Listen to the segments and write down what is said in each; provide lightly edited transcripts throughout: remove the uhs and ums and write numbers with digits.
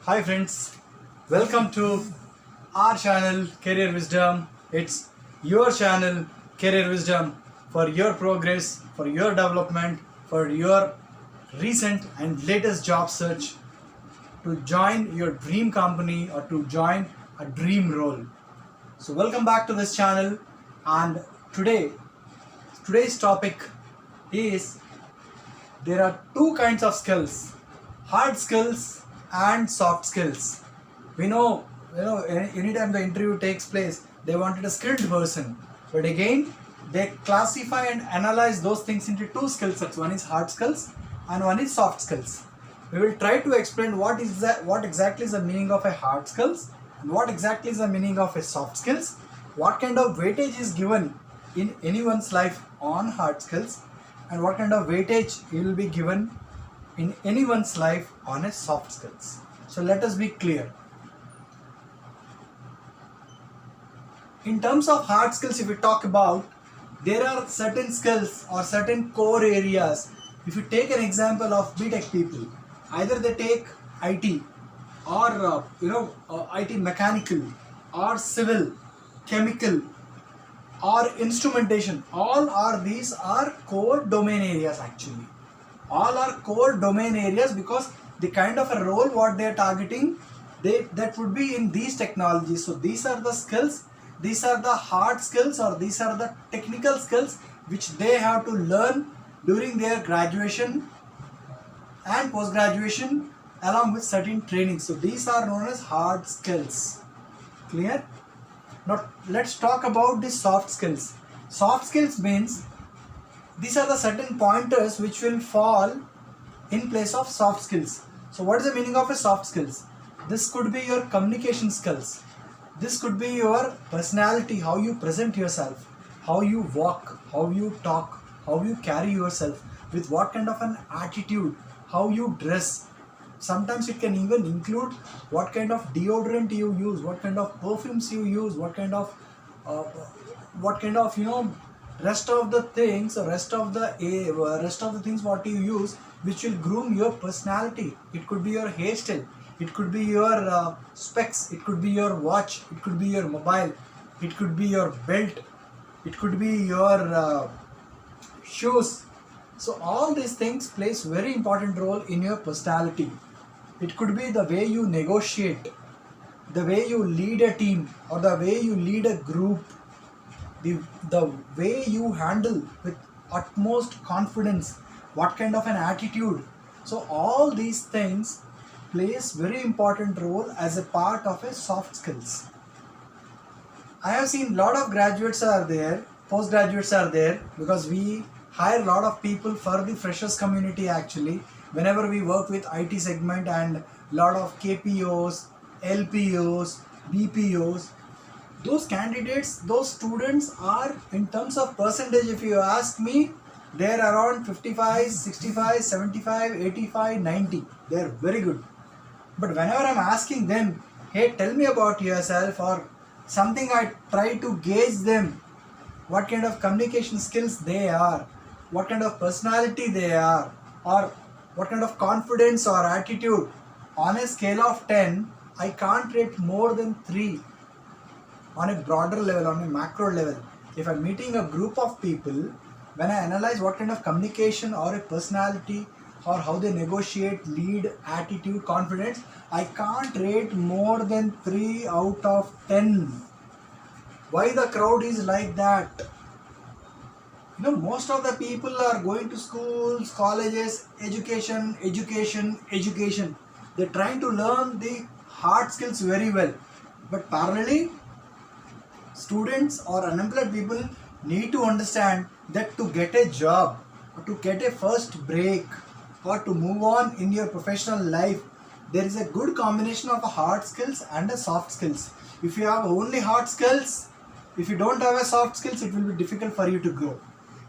Hi friends, welcome to our channel Career Wisdom. It's your channel Career Wisdom for your progress, for your development, for your recent and latest job search to join your dream company or to join a dream role. So welcome back to this channel, and today's topic is there are two kinds of skills, hard skills and soft skills. We know, anytime the interview takes place, they wanted a skilled person. But again, they classify and analyze those things into two skill sets. One is hard skills and one is soft skills. We will try to explain what exactly is the meaning of a hard skills and what exactly is the meaning of a soft skills, what kind of weightage is given in anyone's life on hard skills, and what kind of weightage will be given in anyone's life on a soft skills. So let us be clear. In terms of hard skills, if we talk about, there are certain skills or certain core areas. If you take an example of BTech people, either they take IT or IT mechanical or civil, chemical or instrumentation. These are core domain areas actually. All are core domain areas because the kind of a role what they are targeting, that would be in these technologies. So these are the skills, these are the hard skills, or these are the technical skills which they have to learn during their graduation and post graduation along with certain training. So these are known as hard skills. Clear? Now let's talk about the soft skills. Soft skills means these are the certain pointers which will fall in place of soft skills. So what is the meaning of a soft skills? This could be your communication skills. This could be your personality, how you present yourself, how you walk, how you talk, how you carry yourself, with what kind of an attitude, how you dress. Sometimes it can even include what kind of deodorant you use, what kind of perfumes you use, what kind of rest of the things what you use, which will groom your personality. It could be your hairstyle, it could be your specs, it could be your watch, it could be your mobile, it could be your belt, it could be your shoes. So all these things plays very important role in your personality. It could be the way you negotiate, the way you lead a team, or the way you lead a group, the way you handle with utmost confidence, what kind of an attitude. So all these things plays very important role as a part of a soft skills. I have seen lot of graduates are there, postgraduates are there, because we hire a lot of people for the freshers community actually. Whenever we work with IT segment and lot of KPOs, LPOs, BPOs, those candidates, those students are, in terms of percentage, if you ask me, they're around 55, 65, 75, 85, 90. They're very good. But whenever I'm asking them, hey, tell me about yourself or something, I try to gauge them, what kind of communication skills they are, what kind of personality they are, or what kind of confidence or attitude. On a scale of 10, I can't rate more than 3 on a broader level, on a macro level. If I'm meeting a group of people, when I analyze what kind of communication or a personality or how they negotiate, lead, attitude, confidence, I can't rate more than 3 out of 10. Why the crowd is like that? Most of the people are going to schools, colleges, education. They're trying to learn the hard skills very well. But parallelly, students or unemployed people need to understand that to get a job, or to get a first break, or to move on in your professional life, there is a good combination of a hard skills and a soft skills. If you have only hard skills, if you don't have a soft skills, it will be difficult for you to grow.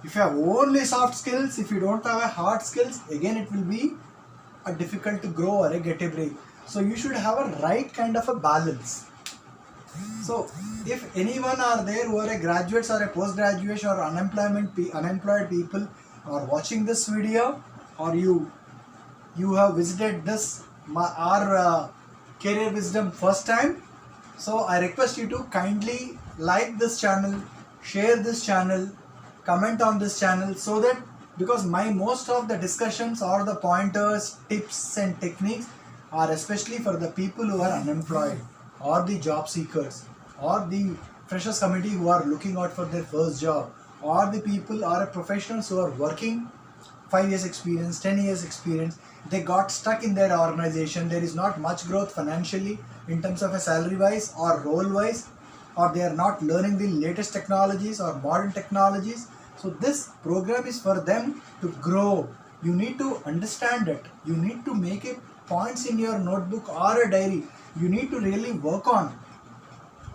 If you have only soft skills, if you don't have a hard skills, again it will be difficult to grow or get a break. So you should have a right kind of a balance. So if anyone are there who are a graduates or a post-graduation or unemployed people are watching this video, or you have visited this our Career Wisdom first time, so I request you to kindly like this channel, share this channel, comment on this channel, so that, because my most of the discussions or the pointers, tips and techniques are especially for the people who are unemployed, or the job seekers, or the freshers committee who are looking out for their first job, or the people or professionals who are working 5 years experience, 10 years experience. They got stuck in their organization. There is not much growth financially in terms of a salary wise or role wise, or they are not learning the latest technologies or modern technologies. So this program is for them to grow. You need to understand it. You need to make it points in your notebook or a diary. You need to really work on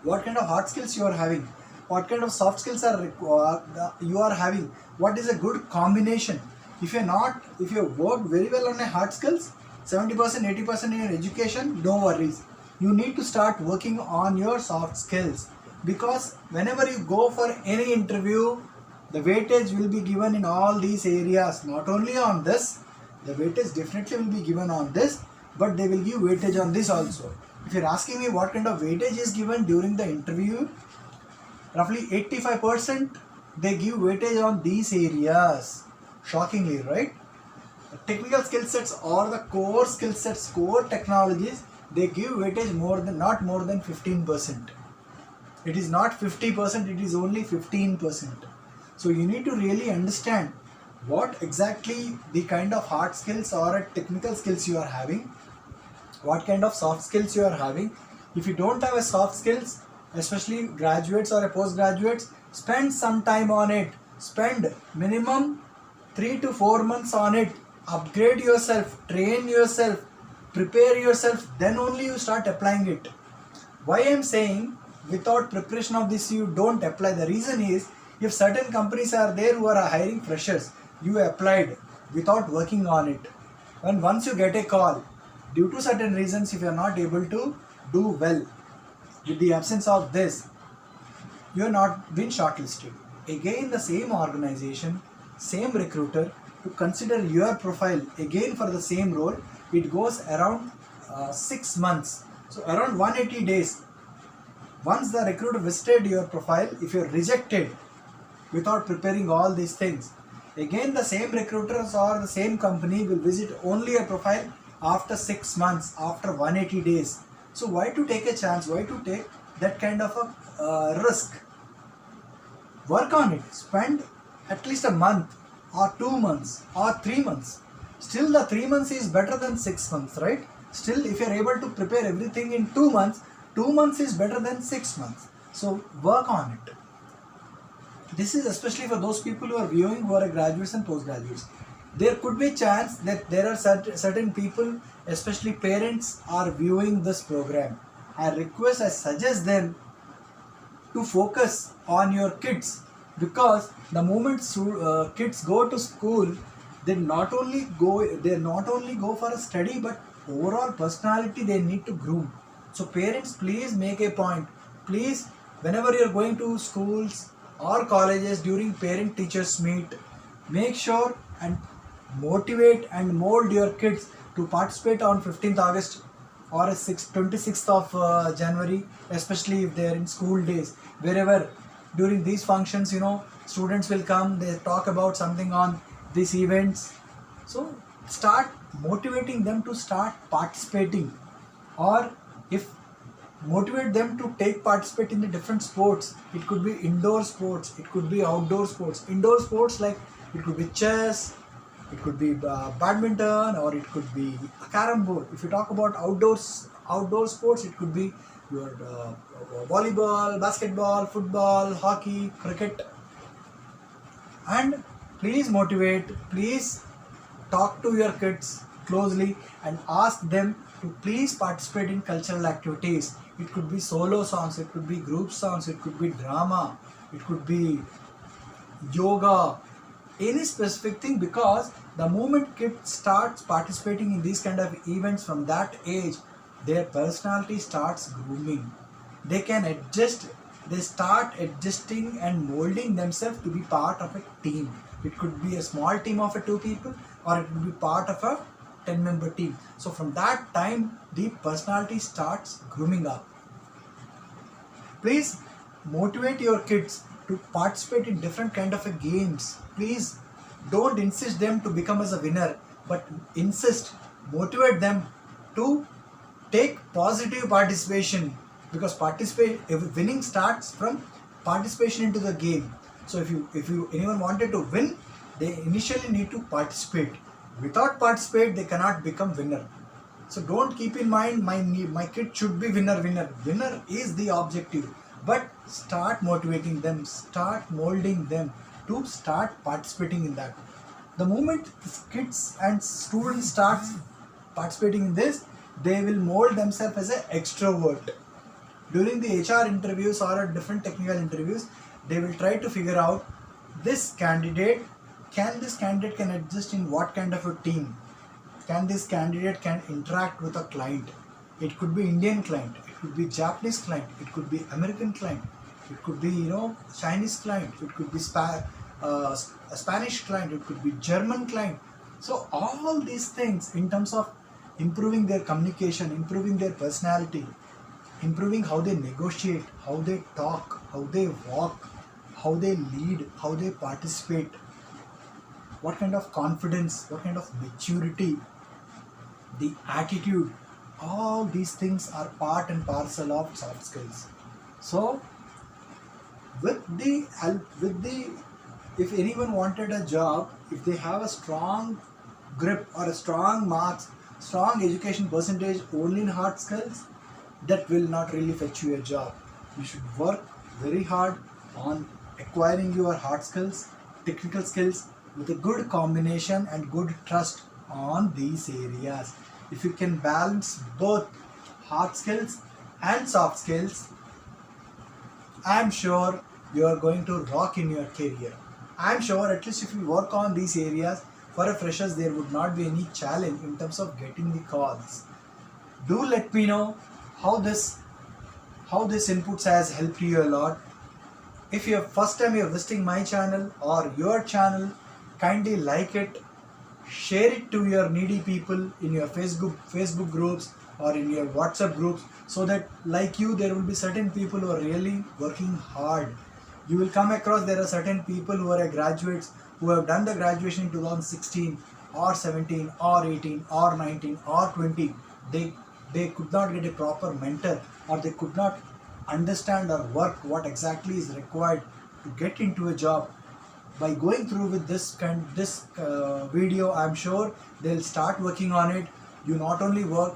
what kind of hard skills you are having, what kind of soft skills you are having, what is a good combination. If you work very well on a hard skills, 70%, 80% in your education, no worries. You need to start working on your soft skills, because whenever you go for any interview, the weightage will be given in all these areas. Not only on this, the weightage definitely will be given on this, but they will give weightage on this also. If you're asking me what kind of weightage is given during the interview, roughly 85% they give weightage on these areas. Shockingly, right? The technical skill sets or the core skill sets, core technologies, they give weightage not more than 15%. It is not 50%, it is only 15%. So you need to really understand what exactly the kind of hard skills or technical skills you are having, what kind of soft skills you are having. If you don't have a soft skills, especially graduates or postgraduates, spend some time on it. Spend minimum 3 to 4 months on it. Upgrade yourself, train yourself, prepare yourself, then only you start applying it. Why I am saying without preparation of this you don't apply? The reason is, if certain companies are there who are hiring freshers, you applied without working on it, and once you get a call, due to certain reasons, if you are not able to do well with the absence of this, you are not been shortlisted. Again the same organization, same recruiter to consider your profile again for the same role, it goes around 6 months, so around 180 days. Once the recruiter visited your profile, if you are rejected without preparing all these things, again the same recruiters or the same company will visit only your profile after 6 months, after 180 days. So why to take a chance? Why to take that kind of a risk? Work on it. Spend at least a month or 2 months or 3 months. Still the 3 months is better than 6 months, right? Still, if you are able to prepare everything in 2 months, 2 months is better than 6 months. So work on it. This is especially for those people who are viewing, who are graduates and postgraduates. There could be a chance that there are certain people, especially parents, are viewing this program. I suggest them to focus on your kids, because the moment kids go to school, they not only go for a study, but overall personality they need to groom. So parents, please make a point. Please, whenever you are going to schools or colleges during parent teachers meet, make sure and motivate and mold your kids to participate on 15th August or 26th of January, especially if they are in school days. Wherever during these functions, students will come, they talk about something on these events. So start motivating them to start participating, or if motivate them to participate in the different sports. It could be indoor sports, it could be outdoor sports. Indoor sports, like it could be chess, it could be badminton, or it could be a carom board. If you talk about outdoor sports, it could be your volleyball, basketball, football, hockey, cricket. And please motivate, please talk to your kids closely and ask them to please participate in cultural activities. It could be solo songs, it could be group songs, it could be drama, it could be yoga, any specific thing, because the moment kids starts participating in these kind of events from that age, their personality starts grooming. They can adjust, they start adjusting and molding themselves to be part of a team. It could be a small team of 2 people, or it could be part of a 10-member team. So from that time, the personality starts grooming up. Please motivate your kids to participate in different kind of games. Please don't insist them to become as a winner, but motivate them to take positive participation, because winning starts from participation into the game. So if anyone wanted to win, they initially need to participate. Without participate, they cannot become winner. So don't keep in mind my kid should be winner. Winner is the objective, but start motivating them, start molding them to start participating in that. The moment kids and students start participating in this, they will mold themselves as an extrovert. During the HR interviews or different technical interviews, they will try to figure out this candidate can adjust in what kind of a team. Can this candidate can interact with a client? It could be Indian client, it could be Japanese client, it could be American client, it could be Chinese client, it could be a Spanish client, it could be German client. So all these things in terms of improving their communication, improving their personality, improving how they negotiate, how they talk, how they walk, how they lead, how they participate, what kind of confidence, what kind of maturity, the attitude, all these things are part and parcel of soft skills. So if anyone wanted a job, if they have a strong grip or a strong marks, strong education percentage only in hard skills, that will not really fetch you a job. You should work very hard on acquiring your hard skills, technical skills, with a good combination and good trust on these areas. If you can balance both hard skills and soft skills, I'm sure you are going to rock in your career. I'm sure at least if you work on these areas, for a freshers there would not be any challenge in terms of getting the calls. Do let me know how this inputs has helped you a lot. If you're first time you're visiting my channel or your channel, kindly like it, share it to your needy people in your Facebook groups or in your WhatsApp groups, so that like you there will be certain people who are really working hard. You will come across there are certain people who are graduates who have done the graduation in 2016 or 17 or 18 or 19 or 20. They could not get a proper mentor, or they could not understand or work what exactly is required to get into a job. By going through with this video, I'm sure they'll start working on it. You not only will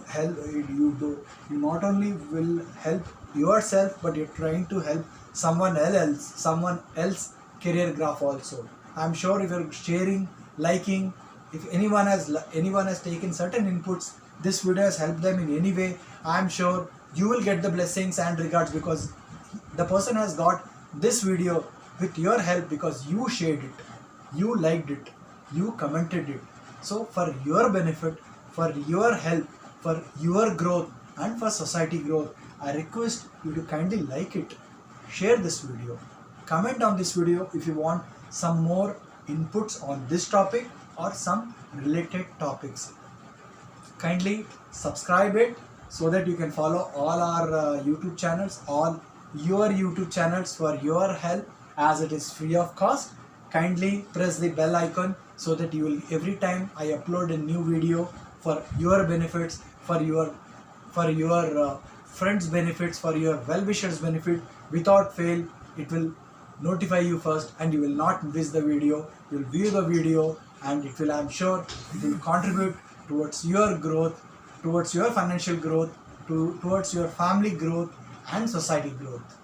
help yourself, but you're trying to help someone else career graph also. I'm sure if you're sharing, liking, if anyone has taken certain inputs, this video has helped them in any way, I'm sure you will get the blessings and regards, because the person has got this video with your help, because you shared it, you liked it, you commented it. So for your benefit, for your help, for your growth and for society growth, I request you to kindly like it, share this video, comment on this video if you want some more inputs on this topic or some related topics. Kindly subscribe it so that you can follow all our YouTube channels, all your YouTube channels for your help, as it is free of cost. Kindly press the bell icon so that you will, every time I upload a new video, for your benefits, for your friends benefits, for your well-wishers benefit, without fail it will notify you first, and you will not miss the video. You will view the video, and it will, I'm sure it will contribute towards your growth, towards your financial growth, towards your family growth and society growth.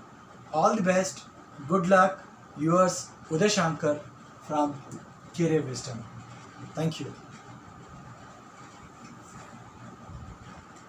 All the best. Good luck. Yours, Uday Shankar from Career Wisdom. Thank you.